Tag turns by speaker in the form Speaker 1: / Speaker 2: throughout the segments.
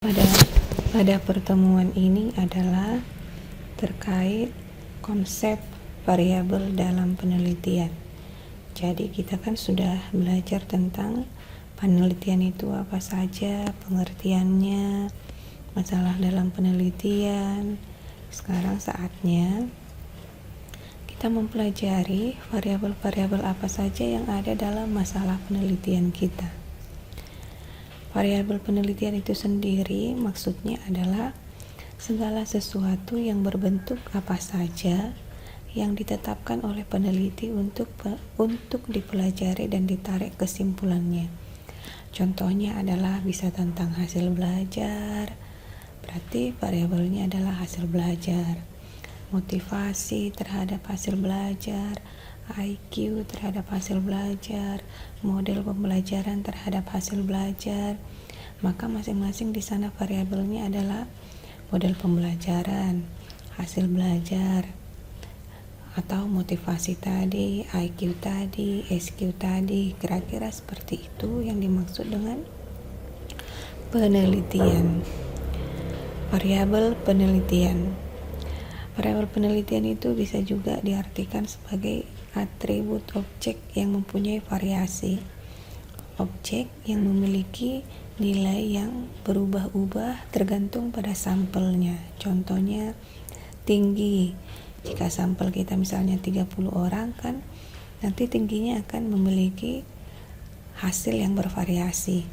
Speaker 1: Pada pertemuan ini adalah terkait konsep variabel dalam penelitian. Jadi kita kan sudah belajar tentang penelitian itu apa saja, pengertiannya, masalah dalam penelitian. Sekarang saatnya kita mempelajari variabel-variabel apa saja yang ada dalam masalah penelitian kita. Variabel penelitian itu sendiri maksudnya adalah segala sesuatu yang berbentuk apa saja yang ditetapkan oleh peneliti untuk dipelajari dan ditarik kesimpulannya. Contohnya adalah bisa tentang hasil belajar, berarti variabelnya adalah hasil belajar. Motivasi terhadap hasil belajar, IQ terhadap hasil belajar, model pembelajaran terhadap hasil belajar. Maka masing-masing di sana variabelnya adalah model pembelajaran, hasil belajar, atau motivasi tadi, IQ tadi, SQ tadi. Kira-kira seperti itu yang dimaksud dengan penelitian. Variabel penelitian. Variabel penelitian itu bisa juga diartikan sebagai atribut objek yang mempunyai variasi. Objek yang memiliki nilai yang berubah-ubah tergantung pada sampelnya. Contohnya tinggi. Jika sampel kita misalnya 30 orang kan, nanti tingginya akan memiliki hasil yang bervariasi.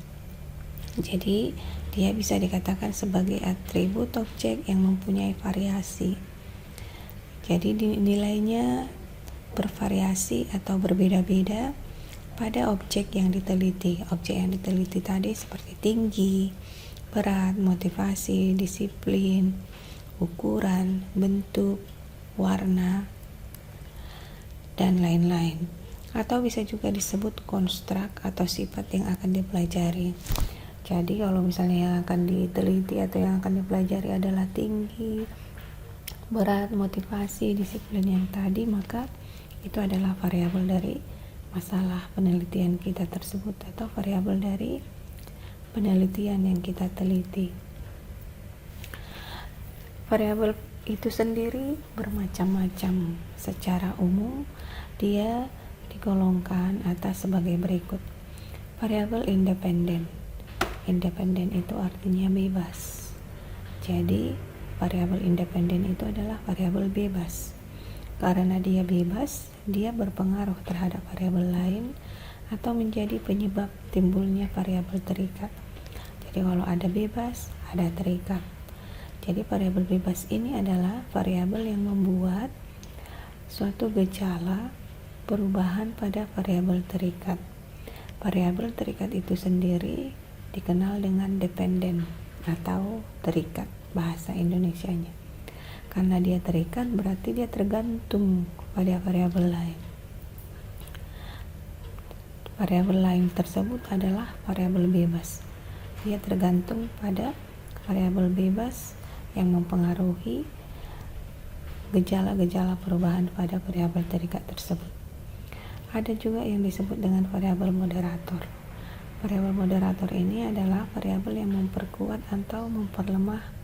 Speaker 1: Jadi dia bisa dikatakan sebagai atribut objek yang mempunyai variasi. Jadi nilainya bervariasi atau berbeda-beda pada objek yang diteliti. Objek yang diteliti tadi seperti tinggi, berat, motivasi, disiplin, ukuran, bentuk, warna, dan lain-lain. Atau bisa juga disebut konstruk atau sifat yang akan dipelajari. Jadi kalau misalnya yang akan diteliti atau yang akan dipelajari adalah tinggi, berat, motivasi, disiplin yang tadi, maka itu adalah variabel dari masalah penelitian kita tersebut atau variabel dari penelitian yang kita teliti. Variabel itu sendiri bermacam-macam. Secara umum dia digolongkan atas sebagai berikut. Variabel independen. Independen itu artinya bebas. Jadi variabel independen itu adalah variabel bebas. Karena dia bebas, dia berpengaruh terhadap variabel lain atau menjadi penyebab timbulnya variabel terikat. Jadi kalau ada bebas, ada terikat. Jadi variabel bebas ini adalah variabel yang membuat suatu gejala perubahan pada variabel terikat. Variabel terikat itu sendiri dikenal dengan dependen atau terikat bahasa Indonesianya. Karena dia terikat berarti dia tergantung pada variabel lain. Variabel lain tersebut adalah variabel bebas. Dia tergantung pada variabel bebas yang mempengaruhi gejala-gejala perubahan pada variabel terikat tersebut. Ada juga yang disebut dengan variabel moderator. Variabel moderator ini adalah variabel yang memperkuat atau memperlemah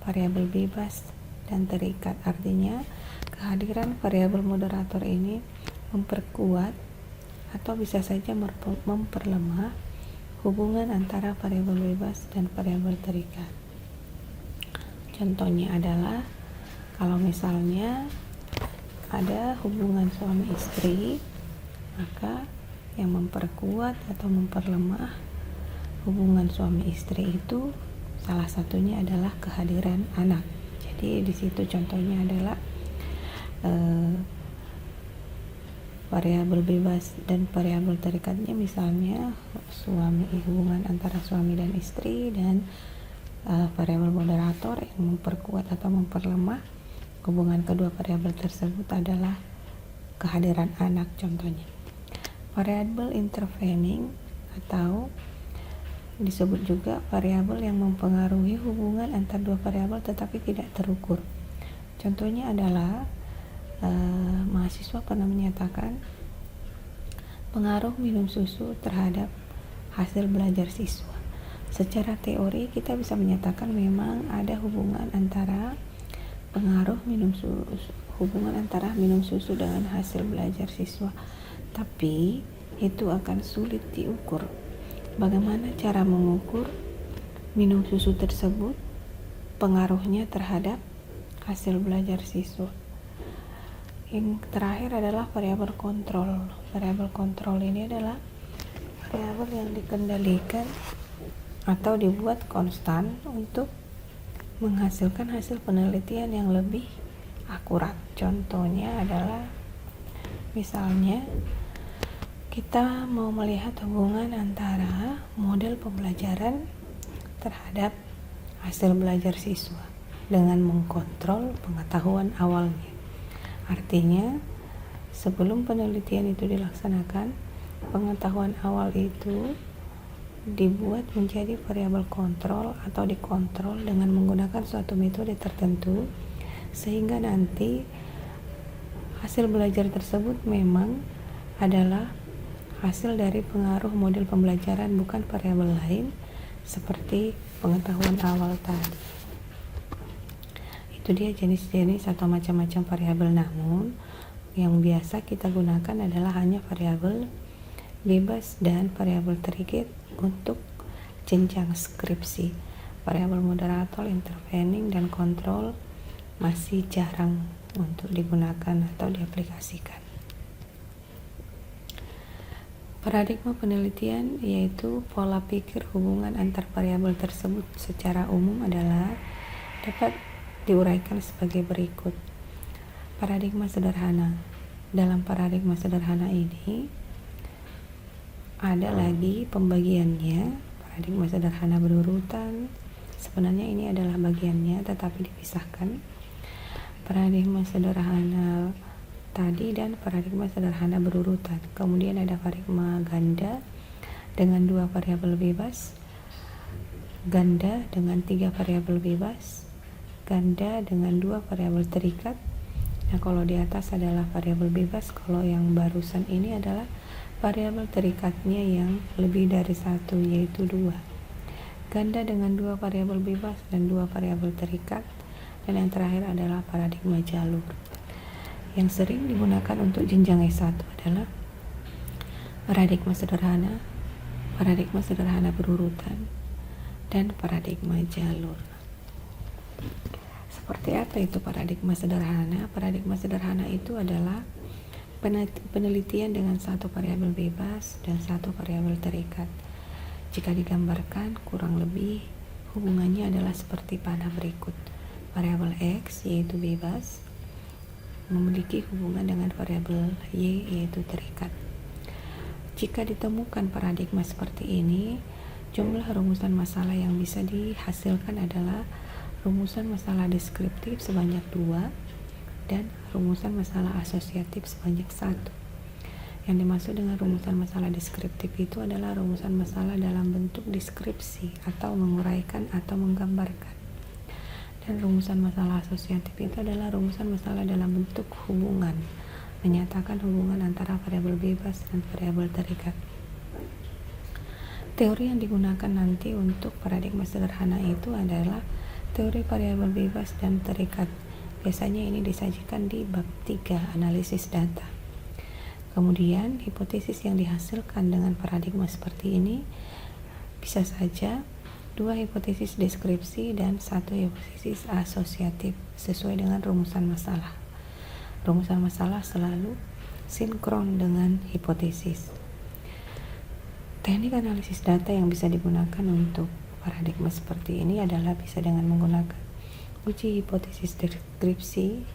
Speaker 1: variabel bebas dan terikat. Artinya kehadiran variabel moderator ini memperkuat atau bisa saja memperlemah hubungan antara variabel bebas dan variabel terikat. Contohnya adalah kalau misalnya ada hubungan suami istri, maka yang memperkuat atau memperlemah hubungan suami istri itu salah satunya adalah kehadiran anak. Jadi di situ contohnya adalah variabel bebas dan variabel terikatnya misalnya hubungan antara suami dan istri, dan variabel moderator yang memperkuat atau memperlemah hubungan kedua variabel tersebut adalah kehadiran anak contohnya. Variabel intervening atau disebut juga variabel yang mempengaruhi hubungan antar dua variabel tetapi tidak terukur. Contohnya adalah mahasiswa pernah menyatakan pengaruh minum susu terhadap hasil belajar siswa. Secara teori kita bisa menyatakan memang ada hubungan antara minum susu dengan hasil belajar siswa, tapi itu akan sulit diukur. Bagaimana cara mengukur minum susu tersebut, pengaruhnya terhadap hasil belajar siswa? Yang terakhir adalah variabel kontrol. Variabel kontrol ini adalah variabel yang dikendalikan atau dibuat konstan untuk menghasilkan hasil penelitian yang lebih akurat. Contohnya adalah misalnya kita mau melihat hubungan antara model pembelajaran terhadap hasil belajar siswa dengan mengkontrol pengetahuan awalnya. Artinya, sebelum penelitian itu dilaksanakan, pengetahuan awal itu dibuat menjadi variabel kontrol atau dikontrol dengan menggunakan suatu metode tertentu, sehingga nanti hasil belajar tersebut memang adalah hasil dari pengaruh model pembelajaran, bukan variabel lain seperti pengetahuan awal tadi. Itu dia jenis-jenis atau macam-macam variabel, namun yang biasa kita gunakan adalah hanya variabel bebas dan variabel terikat untuk jenjang skripsi. Variabel moderator, intervening, dan kontrol masih jarang untuk digunakan atau diaplikasikan. Paradigma penelitian yaitu pola pikir hubungan antar variabel tersebut secara umum adalah dapat diuraikan sebagai berikut. Paradigma sederhana. Dalam paradigma sederhana ini ada lagi pembagiannya. Paradigma sederhana berurutan. Sebenarnya ini adalah bagiannya tetapi dipisahkan. Paradigma sederhana tadi dan paradigma sederhana berurutan. Kemudian ada paradigma ganda dengan 2 variabel bebas, ganda dengan 3 variabel bebas, ganda dengan 2 variabel terikat. Nah, kalau di atas adalah variabel bebas, kalau yang barusan ini adalah variabel terikatnya yang lebih dari 1, yaitu 2. Ganda dengan 2 variabel bebas dan 2 variabel terikat. Dan yang terakhir adalah paradigma jalur. Yang sering digunakan untuk jenjang S1 adalah paradigma sederhana berurutan, dan paradigma jalur. Seperti apa itu paradigma sederhana? Paradigma sederhana itu adalah penelitian dengan 1 variabel bebas dan 1 variabel terikat. Jika digambarkan, kurang lebih hubungannya adalah seperti pada berikut. Variabel X yaitu bebas memiliki hubungan dengan variabel Y yaitu terikat. Jika ditemukan paradigma seperti ini, jumlah rumusan masalah yang bisa dihasilkan adalah rumusan masalah deskriptif sebanyak 2 dan rumusan masalah asosiatif sebanyak 1. Yang dimaksud dengan rumusan masalah deskriptif itu adalah rumusan masalah dalam bentuk deskripsi atau menguraikan atau menggambarkan. Dan rumusan masalah asosiatif itu adalah rumusan masalah dalam bentuk hubungan, menyatakan hubungan antara variabel bebas dan variabel terikat. Teori yang digunakan nanti untuk paradigma sederhana itu adalah teori variabel bebas dan terikat. Biasanya ini disajikan di bab 3, analisis data. Kemudian, hipotesis yang dihasilkan dengan paradigma seperti ini bisa saja 2 hipotesis deskripsi dan 1 hipotesis asosiatif sesuai dengan rumusan masalah. Rumusan masalah selalu sinkron dengan hipotesis. Teknik analisis data yang bisa digunakan untuk paradigma seperti ini adalah bisa dengan menggunakan uji hipotesis deskripsi,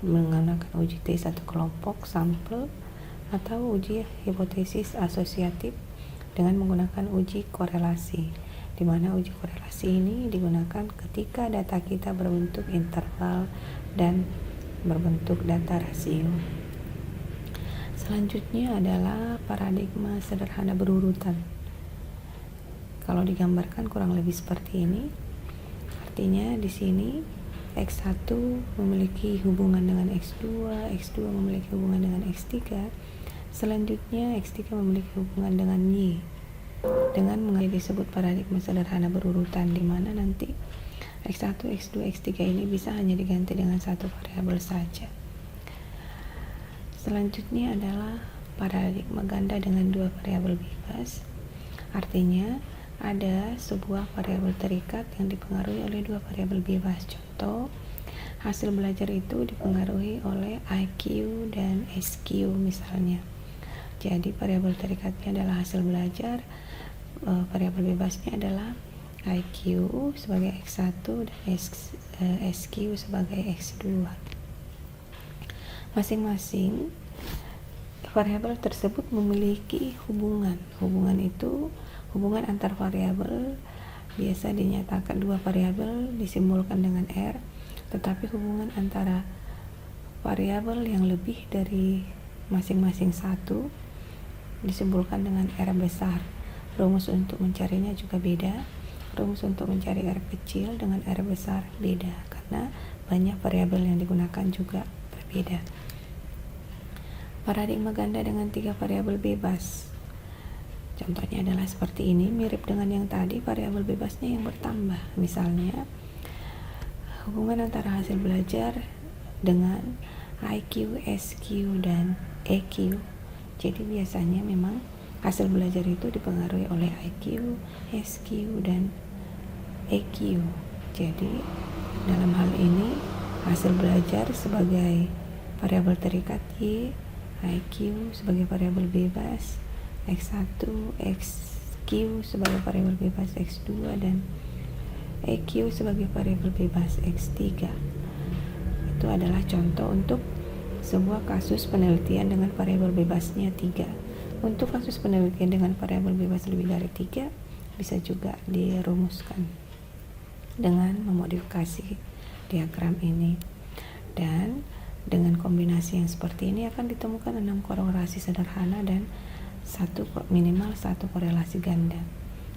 Speaker 1: menggunakan uji T satu kelompok sampel, atau uji hipotesis asosiatif dengan menggunakan uji korelasi, di mana uji korelasi ini digunakan ketika data kita berbentuk interval dan berbentuk data rasio. Selanjutnya adalah paradigma sederhana berurutan. Kalau digambarkan kurang lebih seperti ini. Artinya di sini X1 memiliki hubungan dengan X2, X2 memiliki hubungan dengan X3. Selanjutnya X3 memiliki hubungan dengan Y. dengan disebut paradigma sederhana berurutan, di mana nanti X1, X2, X3 ini bisa hanya diganti dengan satu variabel saja. Selanjutnya adalah paradigma ganda dengan dua variabel bebas. Artinya ada sebuah variabel terikat yang dipengaruhi oleh dua variabel bebas. Contoh, hasil belajar itu dipengaruhi oleh IQ dan SQ misalnya. Jadi variabel terikatnya adalah hasil belajar, variabel bebasnya adalah IQ sebagai X1 dan SQ sebagai X2. Masing-masing variabel tersebut memiliki hubungan. Hubungan itu hubungan antar variabel biasa dinyatakan, dua variabel disimbolkan dengan R, tetapi hubungan antara variabel yang lebih dari masing-masing satu disimbolkan dengan R besar. Rumus untuk mencarinya juga beda. Rumus untuk mencari R kecil dengan R besar beda, karena banyak variabel yang digunakan juga berbeda. Paradigma ganda dengan tiga variabel bebas. Contohnya adalah seperti ini, mirip dengan yang tadi, variabel bebasnya yang bertambah. Misalnya, hubungan antara hasil belajar dengan IQ, SQ, dan EQ. Jadi biasanya memang hasil belajar itu dipengaruhi oleh IQ, SQ, dan EQ. Jadi dalam hal ini hasil belajar sebagai variabel terikat Y, IQ sebagai variabel bebas X1, XQ sebagai variabel bebas X2, dan EQ sebagai variabel bebas X3. Itu adalah contoh untuk sebuah kasus penelitian dengan variabel bebasnya 3. Untuk kasus penelitian dengan variabel bebas lebih dari 3 bisa juga dirumuskan dengan memodifikasi diagram ini. Dan dengan kombinasi yang seperti ini akan ditemukan 6 korelasi sederhana dan minimal satu korelasi ganda.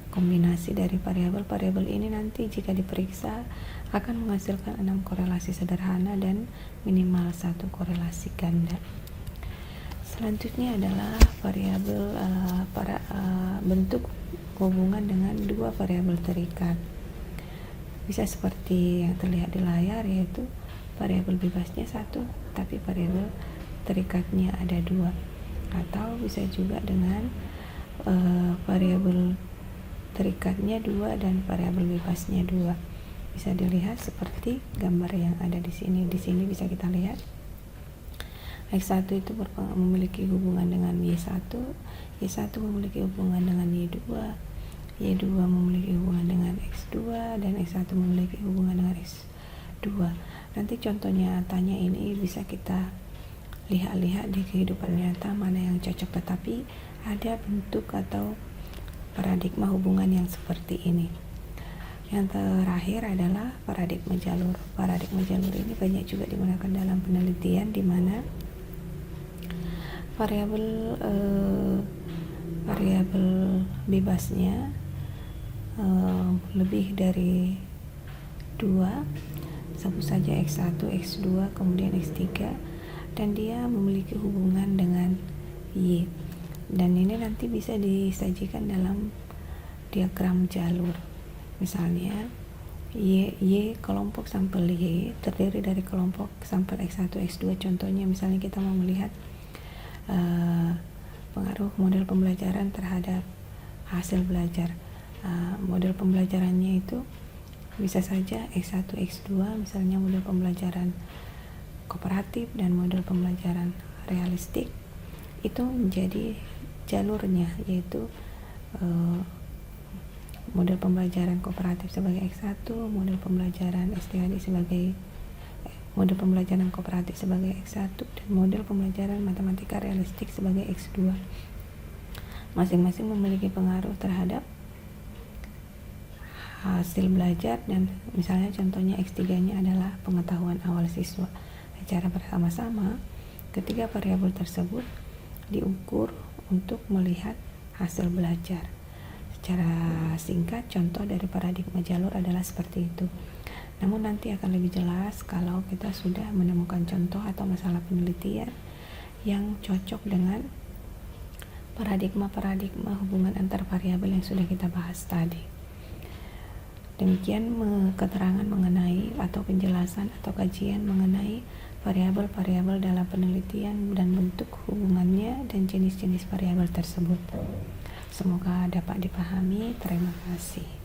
Speaker 1: Kombinasi dari variabel-variabel ini nanti jika diperiksa akan menghasilkan 6 korelasi sederhana dan minimal satu korelasi ganda. Selanjutnya adalah variabel bentuk hubungan dengan dua variabel terikat. Bisa seperti yang terlihat di layar, yaitu variabel bebasnya 1 tapi variabel terikatnya ada 2, atau bisa juga dengan variabel terikatnya 2 dan variabel bebasnya 2. Bisa dilihat seperti gambar yang ada di sini. Di sini bisa kita lihat X1 itu memiliki hubungan dengan Y1, Y1 memiliki hubungan dengan Y2, Y2 memiliki hubungan dengan X2, dan X1 memiliki hubungan dengan X2. Nanti contoh nyatanya ini bisa kita lihat di kehidupan nyata mana yang cocok, tetapi ada bentuk atau paradigma hubungan yang seperti ini. Yang terakhir adalah paradigma jalur. Paradigma jalur ini banyak juga digunakan dalam penelitian, di mana variabel bebasnya lebih dari 2, sebut saja X1, X2, kemudian X3, dan dia memiliki hubungan dengan Y. Dan ini nanti bisa disajikan dalam diagram jalur. Misalnya Y kelompok sampel Y terdiri dari kelompok sampel X1, X2. Contohnya misalnya kita mau melihat pengaruh model pembelajaran terhadap hasil belajar. Model pembelajarannya itu bisa saja X1, X2, misalnya model pembelajaran kooperatif dan model pembelajaran realistik. Itu menjadi jalurnya, yaitu model pembelajaran kooperatif sebagai X1, model pembelajaran STHD sebagai model pembelajaran kooperatif sebagai X1, dan model pembelajaran matematika realistik sebagai X2. Masing-masing memiliki pengaruh terhadap hasil belajar, dan misalnya contohnya X3-nya adalah pengetahuan awal siswa. Secara bersama-sama, ketiga variabel tersebut diukur untuk melihat hasil belajar. Secara singkat, contoh dari paradigma jalur adalah seperti itu. Namun nanti akan lebih jelas kalau kita sudah menemukan contoh atau masalah penelitian yang cocok dengan paradigma hubungan antar variabel yang sudah kita bahas tadi. Demikian keterangan mengenai atau penjelasan atau kajian mengenai variabel-variabel dalam penelitian dan bentuk hubungannya dan jenis-jenis variabel tersebut. Semoga dapat dipahami. Terima kasih.